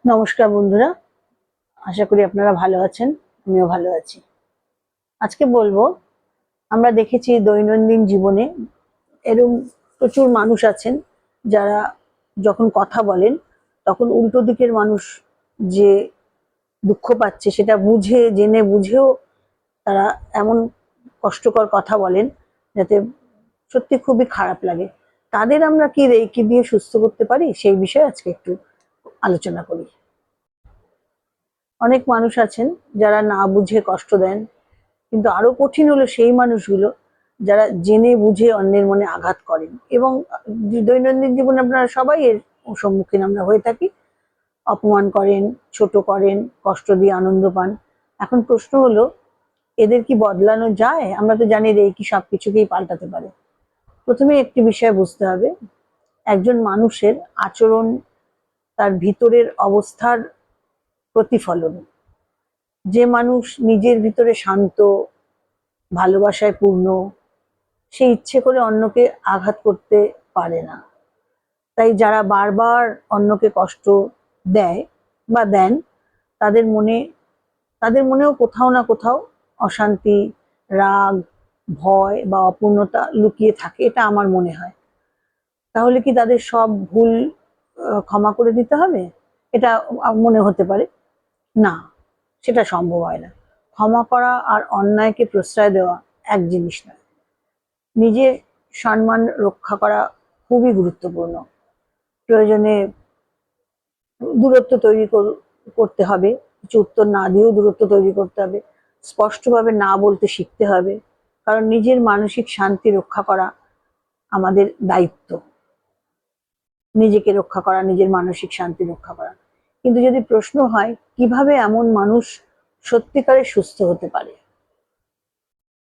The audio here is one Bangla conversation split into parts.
নমস্কার বন্ধুরা, আশা করি আপনারা ভালো আছেন। আমিও ভালো আছি। আজকে বলবো, আমরা দেখেছি দৈনন্দিন জীবনে এরকম প্রচুর মানুষ আছেন যারা যখন কথা বলেন তখন উল্টো দিকের মানুষ যে দুঃখ পাচ্ছে সেটা জেনে বুঝেও তারা এমন কষ্টকর কথা বলেন যাতে সত্যি খুবই খারাপ লাগে। তাদের আমরা কি রেকি দিয়ে সুস্থ করতে পারি সেই বিষয়ে আজকে একটু আলোচনা করি। অনেক মানুষ আছেন যারা না বুঝে কষ্ট দেন, কিন্তু আরো কঠিন হলো সেই মানুষগুলো যারা জেনে বুঝে অন্যের মনে আঘাত করেন। এবং দৈনন্দিন জীবনে আপনারা সবাই এর সম্মুখীন আমরা হয়ে থাকি। অপমান করেন, ছোট করেন, কষ্ট দিয়ে আনন্দ পান। এখন প্রশ্ন হলো, এদের কি বদলানো যায়? আমরা তো জানি রেকি সবকিছুকেই পাল্টাতে পারে। প্রথমে একটি বিষয় বুঝতে হবে, একজন মানুষের আচরণ তার ভিতরের অবস্থার প্রতিফলন। যে মানুষ নিজের ভিতরে শান্ত, ভালোবাসায় পূর্ণ, সে ইচ্ছে করে অন্যকে আঘাত করতে পারে না। তাই যারা বারবার অন্যকে কষ্ট দেয় বা দেন, তাদের মনে তাদের মনেও কোথাও না কোথাও অশান্তি, রাগ, ভয় বা অপূর্ণতা লুকিয়ে থাকে, এটা আমার মনে হয়। তাহলে কি তাদের সব ভুল ক্ষমা করে দিতে হবে? এটা মনে হতে পারে। না, সেটা সম্ভব হয় না। ক্ষমা করা আর অন্যায়কে প্রশ্রয় দেওয়া এক জিনিস নয়। নিজের সম্মান রক্ষা করা খুবই গুরুত্বপূর্ণ। প্রয়োজনে দূরত্ব করতে হবে, কিছু উত্তর না দিয়েও দূরত্ব তৈরি করতে হবে, স্পষ্টভাবে না বলতে শিখতে হবে। কারণ নিজের মানসিক শান্তি রক্ষা করা আমাদের দায়িত্ব। নিজেকে রক্ষা করা, নিজের মানসিক শান্তি রক্ষা করা। কিন্তু যদি প্রশ্ন হয় কিভাবে এমন মানুষ সত্যিকারের সুস্থ হতে পারে,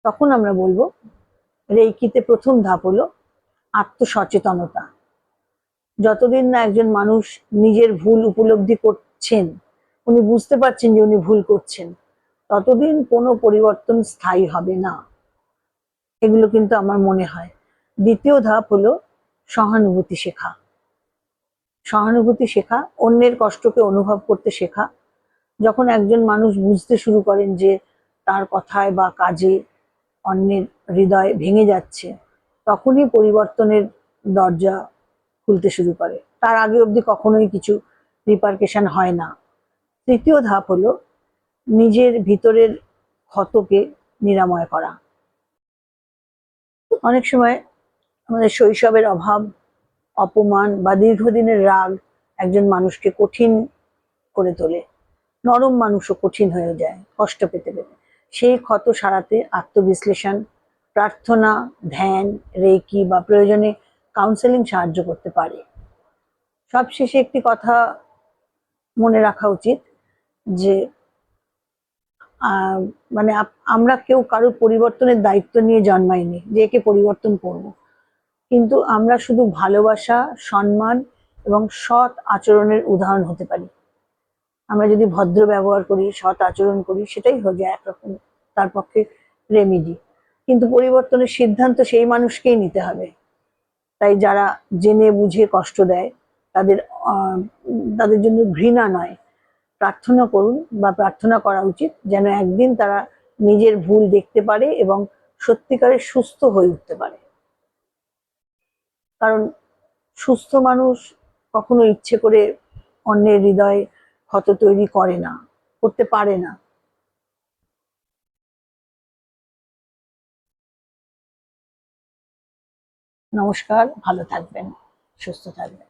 তখন আমরা বলবো, রেইকিতে প্রথম ধাপ হলো আত্মসচেতনতা। যতদিন না একজন মানুষ নিজের ভুল উপলব্ধি করছেন, উনি বুঝতে পারছেন যে উনি ভুল করছেন, ততদিন কোনো পরিবর্তন স্থায়ী হবে না। এগুলো কিন্তু আমার মনে হয়। দ্বিতীয় ধাপ হলো সহানুভূতি শেখা। সহানুভূতি শেখা, অন্যের কষ্টকে অনুভব করতে শেখা। যখন একজন মানুষ বুঝতে শুরু করেন যে তার কথায় বা কাজে অন্যের হৃদয় ভেঙে যাচ্ছে, তখনই পরিবর্তনের দরজা খুলতে শুরু করে। তার আগে অবধি কখনোই কিছু রিপারকেশন হয় না। তৃতীয় ধাপ হলো নিজের ভিতরের ক্ষতকে নিরাময় করা। অনেক সময় আমাদের শৈশবের অভাব, অপমান বা দীর্ঘদিনের রাগ একজন মানুষকে কঠিন করে তোলে। নরম মানুষও কঠিন হয়ে যায় কষ্ট পেতে পেতে। সেই ক্ষত সারাতে আত্মবিশ্লেষণ, প্রার্থনা, ধ্যান, রেকি বা প্রয়োজনে কাউন্সেলিং সাহায্য করতে পারে। সবশেষে একটি কথা মনে রাখা উচিত যে মানে আমরা কেউ কারোর পরিবর্তনের দায়িত্ব নিয়ে জন্মাইনি যে একে পরিবর্তন করব। কিন্তু আমরা শুধু ভালোবাসা, সম্মান এবং সৎ আচরণের উদাহরণ হতে পারি। আমরা যদি ভদ্র ব্যবহার করি, সৎ আচরণ করি, সেটাই হয়ে যায় একরকম তার পক্ষে রেমিডি। কিন্তু পরিবর্তনের সিদ্ধান্ত সেই মানুষকেই নিতে হবে। তাই যারা জেনে বুঝে কষ্ট দেয়, তাদের তাদের জন্য ঘৃণা নয়, প্রার্থনা করুন বা প্রার্থনা করা উচিত যেন একদিন তারা নিজের ভুল দেখতে পারে এবং সত্যিকারের সুস্থ হয়ে উঠতে পারে। কারণ সুস্থ মানুষ কখনো ইচ্ছে করে অন্যের হৃদয়ে ক্ষত তৈরি করে না, করতে পারে না। নমস্কার, ভালো থাকবেন, সুস্থ থাকবেন।